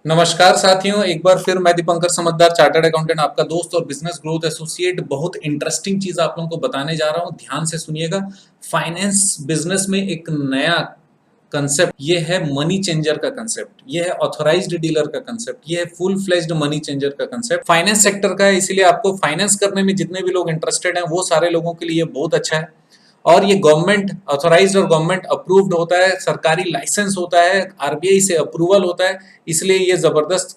नमस्कार साथियों, एक बार फिर मैं दीपंकर समझदार चार्टर्ड अकाउंटेंट आपका दोस्त और बिजनेस ग्रोथ एसोसिएट बहुत इंटरेस्टिंग चीज आप लोगों को बताने जा रहा हूं। ध्यान से सुनिएगा। फाइनेंस बिजनेस में एक नया कंसेप्ट ये है मनी चेंजर का कंसेप्ट, ये है ऑथराइज्ड डीलर का कंसेप्ट, ये है फुल फ्लेज्ड मनी चेंजर का कंसेप्ट। फाइनेंस सेक्टर का है, इसीलिए आपको फाइनेंस करने में जितने भी लोग इंटरेस्टेड हैं वो सारे लोगों के लिए बहुत अच्छा है। और ये गवर्नमेंट ऑथोराइज्ड और गवर्नमेंट अप्रूव्ड होता है, सरकारी लाइसेंस होता है, आरबीआई से अप्रूवल होता है, इसलिए ये जबरदस्त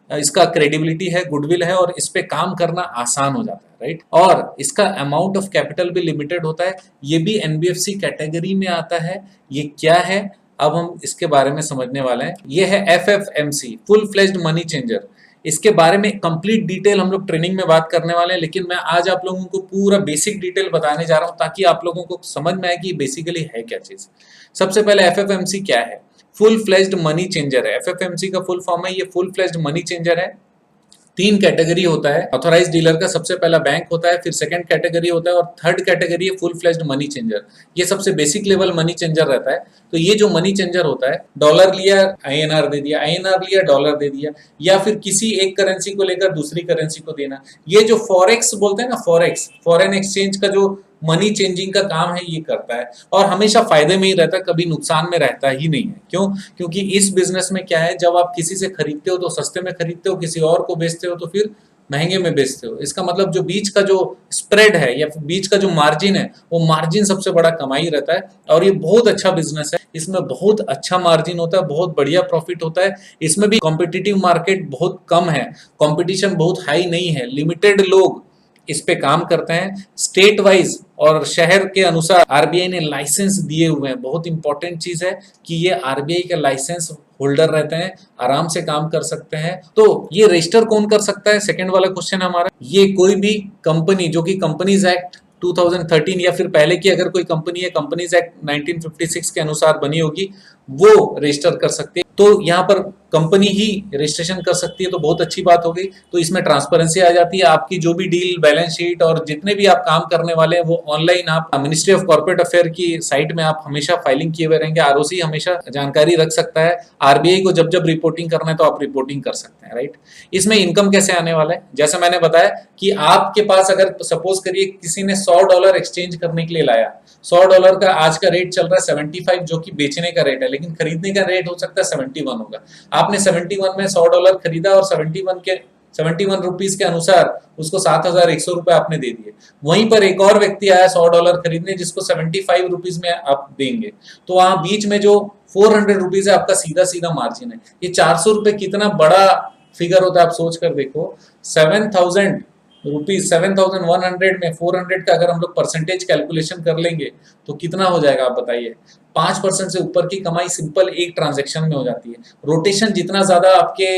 इसका क्रेडिबिलिटी है, गुडविल है और इस पे काम करना आसान हो जाता है, राइट। और इसका अमाउंट ऑफ कैपिटल भी लिमिटेड होता है, ये भी एनबीएफसी कैटेगरी में आता है। ये क्या है, अब हम इसके बारे में समझने वाले हैं। ये है एफएफएमसी, फुल फ्लेज्ड मनी चेंजर। इसके बारे में कंप्लीट डिटेल हम लोग ट्रेनिंग में बात करने वाले हैं, लेकिन मैं आज आप लोगों को पूरा बेसिक डिटेल बताने जा रहा हूं ताकि आप लोगों को समझ में आए कि बेसिकली है क्या चीज। सबसे पहले एफएफएमसी क्या है। फुल फ्लेज्ड मनी चेंजर है, एफएफएमसी का फुल फॉर्म है, ये फुल फ्लेज्ड मनी चेंजर है। तीन कैटेगरी होता है ऑथोराइज डीलर का। सबसे पहला बैंक होता है, फिर सेकंड कैटेगरी होता है और थर्ड कैटेगरी है फुल फ्लेज्ड मनी चेंजर। ये सबसे बेसिक लेवल मनी चेंजर रहता है। तो ये जो मनी चेंजर होता है, डॉलर लिया आईएनआर दे दिया, आईएनआर लिया डॉलर दे दिया, या फिर किसी एक करेंसी को लेकर दूसरी करेंसी को देना। ये जो फॉरेक्स बोलते हैं ना, फॉरेक्स फॉरेन एक्सचेंज का जो मनी चेंजिंग का काम है ये करता है और हमेशा फायदे में ही रहता है, कभी नुकसान में रहता ही नहीं है। क्यों? क्योंकि इस बिजनेस में क्या है, जब आप किसी से खरीदते हो तो सस्ते में खरीदते हो, किसी और को बेचते हो तो फिर महंगे में बेचते हो। इसका मतलब जो बीच का जो स्प्रेड है या बीच का जो मार्जिन है, वो मार्जिन सबसे बड़ा कमाई रहता है। और ये बहुत अच्छा बिजनेस है, इसमें बहुत अच्छा मार्जिन होता है, बहुत बढ़िया प्रॉफिट होता है। इसमें भी कॉम्पिटिटिव मार्केट बहुत कम है, कंपटीशन बहुत हाई नहीं है, लिमिटेड लोग इस पे काम करते हैं। स्टेट वाइज और शहर के अनुसार आरबीआई ने लाइसेंस दिए हुए हैं। बहुत इंपॉर्टेंट चीज है कि ये आरबीआई का लाइसेंस होल्डर रहते हैं, आराम से काम कर सकते हैं। तो ये रजिस्टर कौन कर सकता है, सेकंड वाला क्वेश्चन है हमारा। ये कोई भी कंपनी जो कि कंपनीज एक्ट 2013 या फिर पहले की अगर कोई कंपनी है, कंपनीज एक्ट 1956 के अनुसार बनी होगी, वो रजिस्टर कर सकती है। तो यहाँ पर कंपनी ही रजिस्ट्रेशन कर सकती है, तो बहुत अच्छी बात हो गई। तो इसमें ट्रांसपेरेंसी आ जाती है। आपकी जो भी डील, बैलेंस शीट और जितने भी आप काम करने वाले हैं वो ऑनलाइन आप मिनिस्ट्री ऑफ कॉर्पोरेट अफेयर की साइट में आप हमेशा फाइलिंग किए हुए रहेंगे। आरओसी हमेशा जानकारी रख सकता है। आरबीआई को जब जब रिपोर्टिंग करना है तो आप रिपोर्टिंग कर सकते हैं, राइट। इसमें इनकम कैसे आने वाला है, जैसे मैंने बताया कि आपके पास अगर सपोज करिए किसी ने $100 एक्सचेंज करने के लिए लाया, $100 का आज का रेट चल रहा है 75, जो कि बेचने का रेट है, लेकिन खरीदने का रेट हो सकता है 71 होगा। आपने 71 में $100 खरीदा और 71 रुपीज के अनुसार उसको 7,100 रुपए आपने दे दिए। वहीं पर एक और व्यक्ति आया $100 खरीदने, जिसको 75 रुपीज में आप देंगे। तो वहां बीच में जो 400 रुपीज है आपका सीधा सीधा मार्जिन है। ये 400 रुपए कितना बड़ा फिगर होता है आप सोच कर देखो। 7,000 रुपीज, 7,100 में 400 का अगर हम लोग परसेंटेज कैलकुलेशन कर लेंगे तो कितना हो जाएगा आप बताइए। 5% से ऊपर की कमाई सिंपल एक ट्रांजेक्शन में हो जाती है। रोटेशन जितना ज्यादा आपके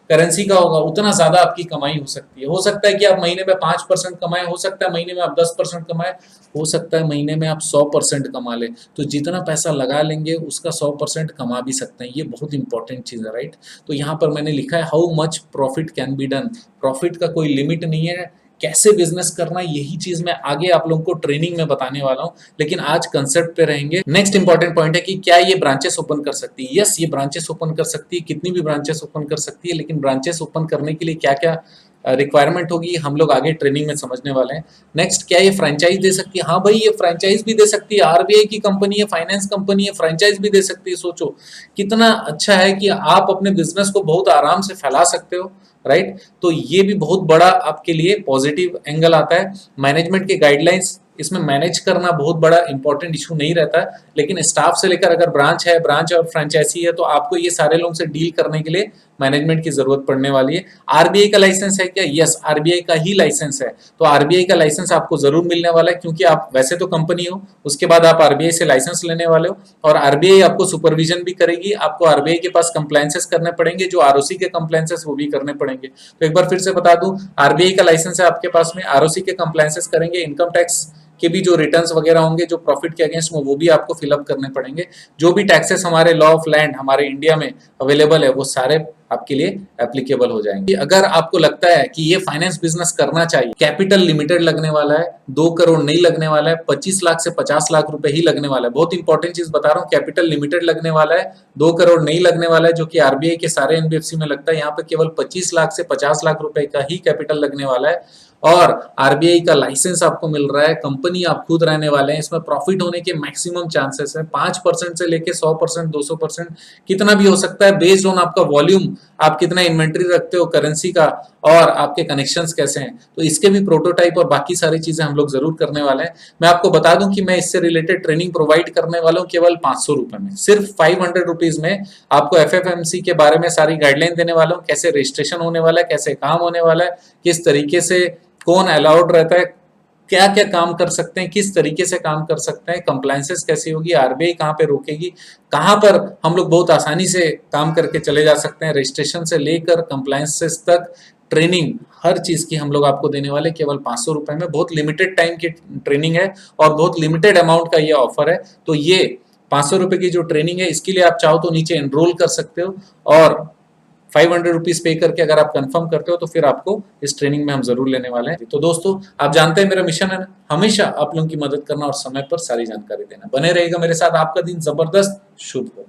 करेंसी का होगा उतना ज्यादा आपकी कमाई हो सकती है। हो सकता है कि आप महीने में 5% कमाए, हो सकता है महीने में आप 10% कमाए, हो सकता है महीने में आप 100% कमा ले। तो जितना पैसा लगा लेंगे उसका 100% कमा भी सकते हैं। ये बहुत इंपॉर्टेंट चीज है, राइट। तो यहाँ पर मैंने लिखा है how much profit can be done. Profit का कोई लिमिट नहीं है, कैसे बिजनेस करना है यही चीज मैं आगे आप लोगों को ट्रेनिंग में बताने वाला हूं, लेकिन आज कंसेप्ट पे रहेंगे। नेक्स्ट इंपॉर्टेंट पॉइंट है कि क्या ये ब्रांचेस ओपन कर सकती है। यस, ये ब्रांचेस ओपन कर सकती है, कितनी भी ब्रांचेस ओपन कर सकती है, लेकिन ब्रांचेस ओपन करने के लिए क्या क्या रिक्वायरमेंट होगी हम लोग आगे ट्रेनिंग में समझने वाले हैं। नेक्स्ट, क्या ये फ्रेंचाइज दे सकती है। हाँ भाई, ये फ्रेंचाइज भी दे सकती है। आरबीआई की कंपनी है, फाइनेंस कंपनी है, फ्रेंचाइज भी दे सकती है। सोचो कितना अच्छा है कि आप अपने बिजनेस को बहुत आराम से फैला सकते हो, राइट। तो ये भी बहुत बड़ा आपके लिए पॉजिटिव एंगल आता है। मैनेजमेंट के गाइडलाइंस, इसमें मैनेज करना बहुत बड़ा इंपॉर्टेंट इशू नहीं रहता, लेकिन स्टाफ से लेकर अगर ब्रांच और फ्रेंचाइजी है तो आपको ये सारे लोगों से डील करने के लिए मैनेजमेंट की जरूरत पड़ने वाली है। आरबीआई का लाइसेंस है क्या? यस, आरबीआई का ही लाइसेंस है। तो आरबीआई का लाइसेंस आपको जरूर मिलने वाला है, क्योंकि आप वैसे तो कंपनी हो, उसके बाद आप आरबीआई से लाइसेंस लेने वाले हो और आरबीआई आपको सुपरविजन भी करेगी। आपको आरबीआई के पास कंप्लायंसेस करने पड़ेंगे, जो आरओसी के कंप्लायंसेस वो भी करने पड़ेंगे। तो एक बार फिर से बता दूं, आरबीआई का लाइसेंस है आपके पास में, आरओसी के कंप्लायंसेस करेंगे, इनकम टैक्स के भी जो रिटर्न्स वगैरह होंगे जो प्रॉफिट के अगेंस्ट वो भी आपको फिलअप करने पड़ेंगे। जो भी टैक्सेस हमारे लॉ ऑफ लैंड हमारे इंडिया में अवेलेबल है वो सारे आपके लिए एप्लीकेबल हो जाएंगे। अगर आपको लगता है कि ये फाइनेंस बिजनेस करना चाहिए, कैपिटल लिमिटेड लगने वाला है, 2 करोड़ नहीं लगने वाला है, 25 लाख से 50 लाख रुपए ही लगने वाला है। बहुत इंपॉर्टेंट चीज बता रहा हूँ, कैपिटल लिमिटेड लगने वाला है, 2 करोड़ नहीं लगने वाला है, जो कि आरबीआई के सारे एनबीएफसी में लगता है। यहाँ पे केवल 25 लाख से 50 लाख रुपए का ही कैपिटल लगने वाला है और आरबीआई का लाइसेंस आपको मिल रहा है, कंपनी आप खुद रहने वाले हैं, इसमें प्रॉफिट होने के मैक्सिमम चांसेस है। 5% से लेके 100%, 200% कितना भी हो सकता है, बेस्ड ऑन आपका वॉल्यूम, आप कितना इन्वेंट्री रखते हो करेंसी का और आपके कनेक्शंस कैसे हैं। तो इसके भी प्रोटोटाइप और बाकी सारी चीजें हम लोग जरूर करने वाले हैं। मैं आपको बता दूं कि मैं इससे रिलेटेड ट्रेनिंग प्रोवाइड करने वाला हूं केवल 500 रुपए में, सिर्फ 500 रुपीज में आपको एफएफएमसी के बारे में सारी गाइडलाइन देने वाला हूं, कैसे रजिस्ट्रेशन होने वाला है, कैसे काम होने वाला है, किस तरीके से कौन अलाउड रहता है, क्या क्या काम कर सकते हैं, किस तरीके से काम कर सकते हैं, कंप्लायंसेस कैसी होगी, आरबीआई कहाँ पे रोकेगी, कहाँ पर हम लोग बहुत आसानी से काम करके चले जा सकते हैं, रजिस्ट्रेशन से लेकर कंप्लायंसेस तक ट्रेनिंग हर चीज की हम लोग आपको देने वाले केवल 500 रुपए में। बहुत लिमिटेड टाइम की ट्रेनिंग है और बहुत लिमिटेड अमाउंट का ये ऑफर है। तो ये 500 रुपए की जो ट्रेनिंग है, इसके लिए आप चाहो तो नीचे एनरोल कर सकते हो और 500 रुपीज पे करके अगर आप कंफर्म करते हो तो फिर आपको इस ट्रेनिंग में हम जरूर लेने वाले हैं। तो दोस्तों, आप जानते हैं मेरा मिशन है हमेशा आप लोगों की मदद करना और समय पर सारी जानकारी देना। बने रहेगा मेरे साथ, आपका दिन जबरदस्त शुभ हो।